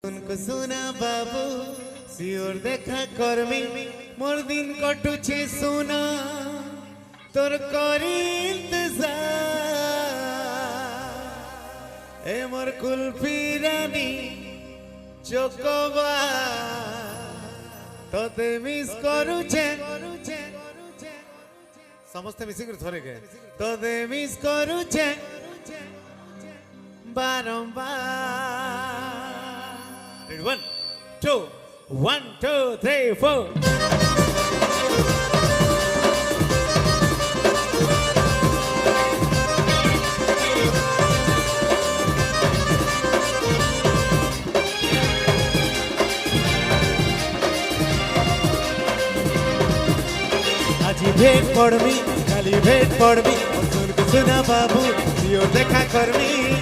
उनको सुना बाबू सियोर देखा कर्मी मोर दिन कटुछे सुना तोर करी इंतजार ए मोर कुल्फी रानी चोकोबा तोते मिस करूछे समस्ते मिसिक थरे गे तोते मिस करूछे बारंबार 1 2 1 2 3 4 আজি भेट पड़बी काली भेट पड़बी सुना बाबू सियोर देखा करबी